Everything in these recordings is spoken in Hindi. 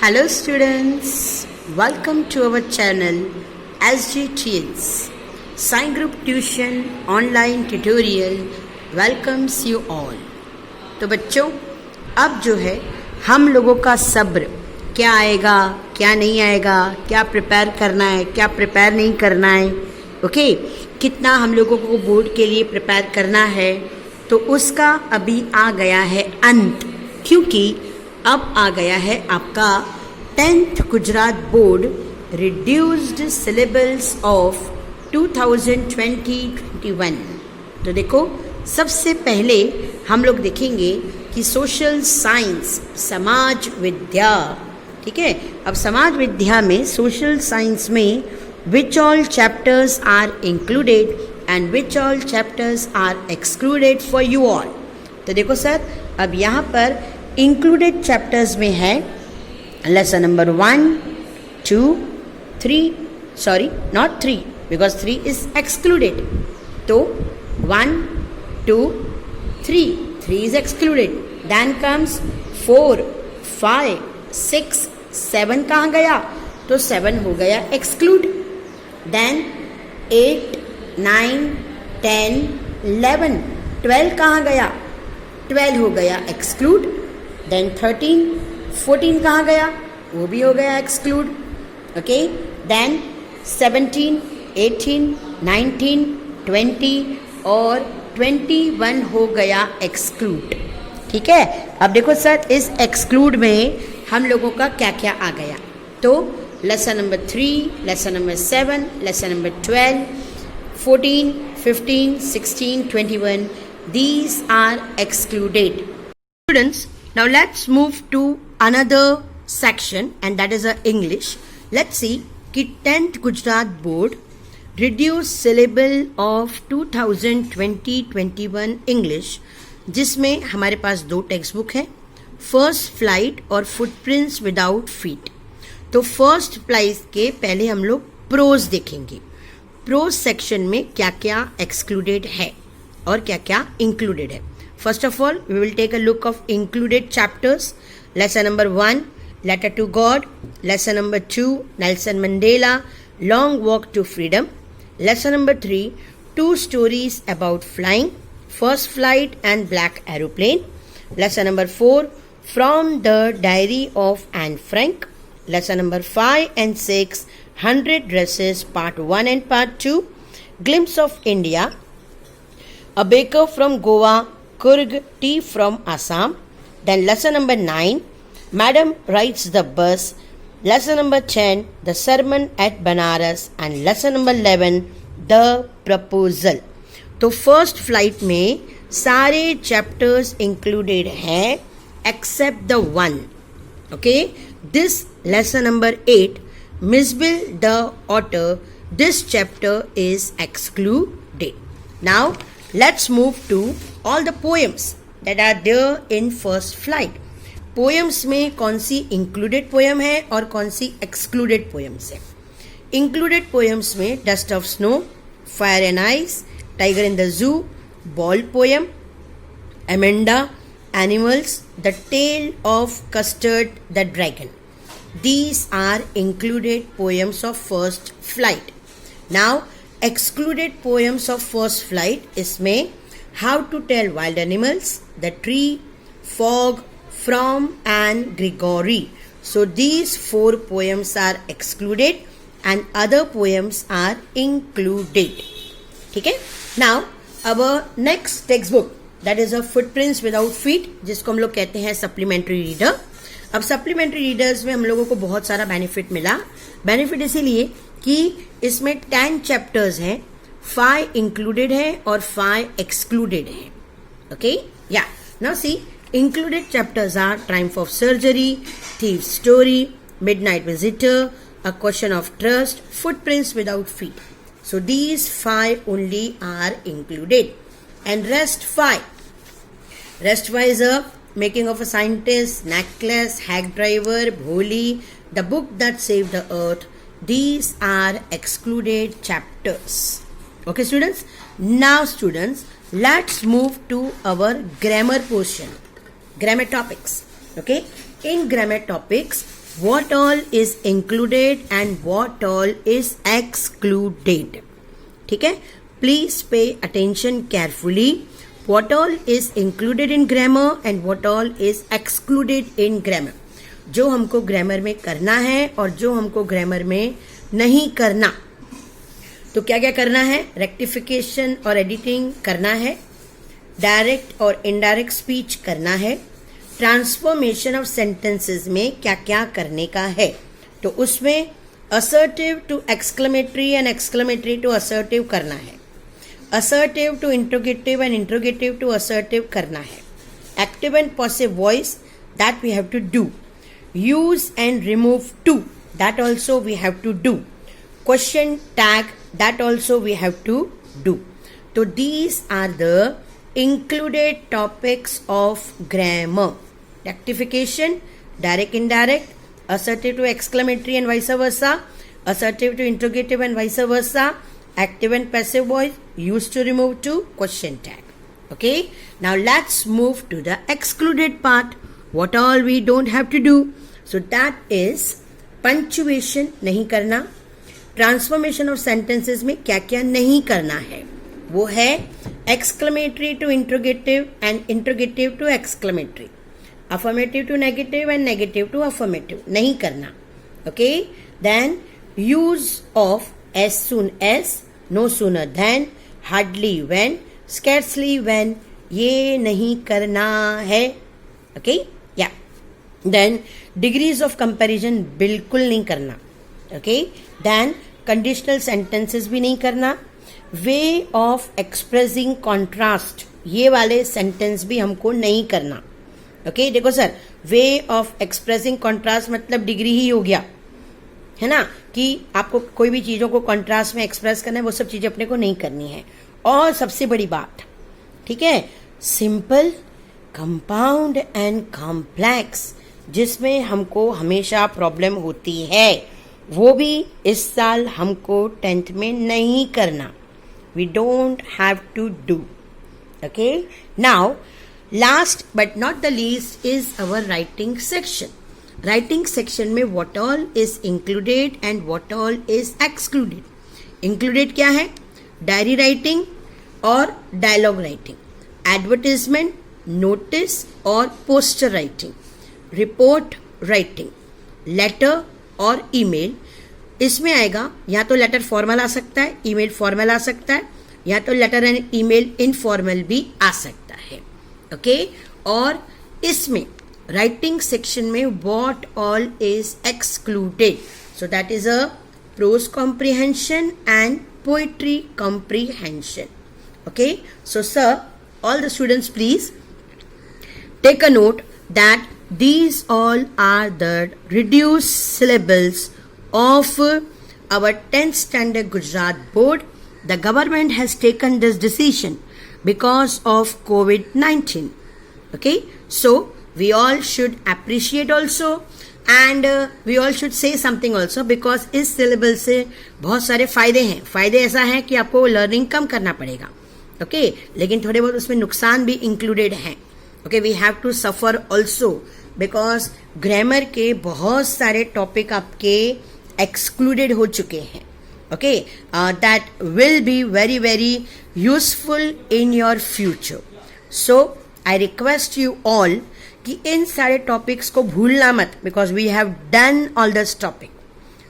Hello students, welcome to our channel SGTS Sign Group Tuition Online Tutorial welcomes you all। तो बच्चों अब जो है हम लोगों का सब्र, क्या आएगा क्या नहीं आएगा, क्या प्रिपेयर करना है क्या प्रिपेयर नहीं करना है, ओके कितना हम लोगों को बोर्ड के लिए प्रिपेयर करना है, तो उसका अभी आ गया है अंत, क्योंकि अब आ गया है आपका 10th Gujarat board reduced syllabus of 2020-21। तो देखो सबसे पहले हम लोग देखेंगे कि सोशल साइंस समाज विद्या, ठीक है। अब समाज विद्या में सोशल साइंस में which all chapters are included and which all chapters are excluded for you all. तो देखो सर अब यहाँ पर इंक्लूडेड चैप्टर्स में है lesson number 1, 2, 3, sorry not 3 because 3 is excluded. तो 1, 2, 3 इज एक्सक्लूडेड। देन कम्स 4, 5, 6, 7 कहाँ गया, तो 7 हो गया एक्सक्लूड। देन 8, 9, 10, 11, 12 कहाँ गया, 12 हो गया एक्सक्लूड। देन 13, 14 कहाँ गया, वो भी हो गया एक्सक्लूड, ओके। देन 17, 18, 19, 20 और 21 हो गया एक्सक्लूड, ठीक है। अब देखो सर इस एक्सक्लूड में हम लोगों का क्या क्या आ गया, तो lesson number 3, lesson number 7, lesson number 12, 14, 15, 16, 21, these are excluded। Students, now let's move to another section and that is English। Let's see कि 10th Gujarat board reduce syllable of 2020-21 English, जिसमें हमारे पास 2 टेक्स्ट बुक है, फर्स्ट फ्लाइट और फुटप्रिंट्स विदाउट फीट। तो फर्स्ट फ्लाइट के पहले हम लोग प्रोज देखेंगे। प्रोज सेक्शन में क्या क्या एक्सक्लूडेड है और क्या क्या इंक्लूडेड है। First of all, we will take a look of included chapters. Lesson number 1, Letter to God. Lesson number 2, Nelson Mandela, Long Walk to Freedom. Lesson number 3, 2 stories about flying, First Flight and Black Aeroplane. Lesson number 4, From the Diary of Anne Frank. Lesson number 5 and 6, 100 Dresses, Part 1 and Part 2. Glimpse of India, A Baker from Goa, Kurg, Tea from Assam. Then lesson number 9, Madam Rides the Bus. Lesson number 10, The Sermon at Banaras. And lesson number 11, The Proposal। तो फर्स्ट फ्लाइट में सारे चैप्टर्स इंक्लूडेड हैं except the one, okay. This lesson number 8, Misbil the Otter, this chapter is excluded। Now let's move to all the poems that are there in first flight। Poems में कौन सी इंक्लूडेड पोएम है और कौन सी एक्सक्लूडेड पोएम्स है। इंक्लूडेड पोएम्स में dust of snow, fire and ice, tiger in the zoo, ball poem, Amanda, animals, the tale of custard the dragon. These are included poems of first flight. Now excluded poems of first flight इसमें How to Tell Wild Animals, The Tree, Fog, From and Gregory। So these 4 poems are excluded and other poems are included, ठीक है। Now our next textbook that is a Footprints Without Feet, जिसको हम लोग कहते हैं सप्लीमेंट्री रीडर। अब सप्लीमेंट्री रीडर्स में हम लोगों को बहुत सारा बेनिफिट मिला। बेनिफिट इसीलिए कि इसमें 10 चैप्टर्स हैं, 5 इंक्लूडेड है और 5 एक्सक्लूडेड है, okay. Yeah now see included chapters are triumph of surgery, thief story, midnight visitor, a question of trust, footprints without feet. So these 5 only are included and rest 5 wise a making of a scientist, necklace, hack driver, Bholi, the book that save the earth. These are excluded chapters, okay students। Now students, let's move to our grammar portion, grammar topics, okay। In grammar topics what all is included and what all is excluded. ठीक है, please pay attention carefully. What all is included in grammar and what all is excluded in grammar. जो हमको ग्रामर में करना है और जो हमको ग्रामर में नहीं करना. तो क्या क्या करना है? रेक्टिफिकेशन और एडिटिंग करना है, डायरेक्ट और इनडायरेक्ट स्पीच करना है, ट्रांसफॉर्मेशन ऑफ सेंटेंसेस में क्या क्या करने का है. तो उसमें assertive to exclamatory and exclamatory to assertive करना है, assertive to interrogative and interrogative to assertive करना है, active and passive voice that we have to do, use and remove to that also we have to do, question tag that also we have to do. तो these are the included topics of grammar. Rectification, direct indirect, assertive to exclamatory and vice versa, assertive to interrogative and vice versa, active and passive voice, used to remove to, question tag. Okay, now let's move to the excluded part. What all we don't have to do. So that is punctuation नहीं करना, transformation of sentences में क्या क्या नहीं करना है, वो है exclamatory to interrogative and interrogative to exclamatory, affirmative to negative and negative to affirmative नहीं करना. Okay, then use of as soon as, no sooner than, hardly when, scarcely when, ये नहीं करना है. Okay, yeah. Then degrees of comparison बिल्कुल नहीं करना. Okay, then conditional sentences भी नहीं करना. वे ऑफ एक्सप्रेसिंग कॉन्ट्रास्ट, ये वाले सेंटेंस भी हमको नहीं करना. ओके, देखो sir, way of expressing contrast मतलब डिग्री ही हो गया है ना, कि आपको कोई भी चीज़ों को कॉन्ट्रास्ट में एक्सप्रेस करना है, वो सब चीज़ें अपने को नहीं करनी है. और सबसे बड़ी बात, ठीक है, सिंपल, कंपाउंड एंड कॉम्प्लेक्स, जिसमें हमको हमेशा प्रॉब्लम होती है, वो भी इस साल हमको 10th में नहीं करना. We don't have to do. Okay, now last but not the least is our writing section. Writing section में what all is included and what all is excluded. Included क्या है? डायरी राइटिंग और डायलॉग राइटिंग, एडवर्टाइजमेंट, नोटिस और poster writing, report writing, letter और ईमेल. इसमें आएगा या तो लेटर फॉर्मल आ सकता है, ईमेल फॉर्मल आ सकता है, या तो लेटर एंड ईमेल इनफॉर्मल भी आ सकता है. ओके, और इसमें राइटिंग सेक्शन में what all is excluded. So that is a prose comprehension and poetry comprehension. Okay, so sir, all the students please take a note that these all are the reduced syllables of our 10th standard Gujarat board. The government has taken this decision because of COVID-19. Okay, so we all should appreciate also and we all should say something also, because इस syllable से बहुत सारे फायदे हैं. फायदे ऐसा है कि आपको लर्निंग कम करना पड़ेगा. ओके, लेकिन थोड़े बहुत उसमें नुकसान भी इंक्लूडेड हैं. Okay, we have to suffer also, because grammar के बहुत सारे टॉपिक आपके एक्सक्लूडेड हो चुके हैं. Okay, that will be very very useful in your future. So I request you all कि इन सारे टॉपिक्स को भूलना मत, because we have done all this topic.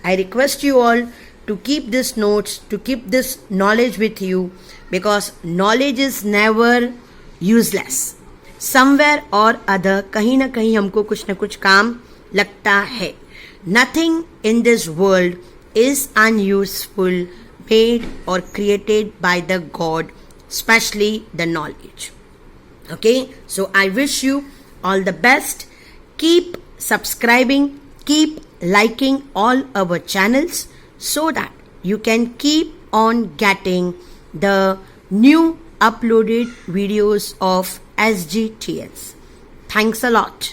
I request you all to keep this notes, to keep this knowledge with you, because knowledge is never useless. Somewhere or other, कहीं ना कहीं हमको कुछ ना कुछ काम लगता है. Nothing in this world is unuseful, made or created by the God, especially the knowledge. Okay, so I wish you all the best. Keep subscribing, keep liking all our channels, so that you can keep on getting the new uploaded videos of SGTS. Thanks a lot.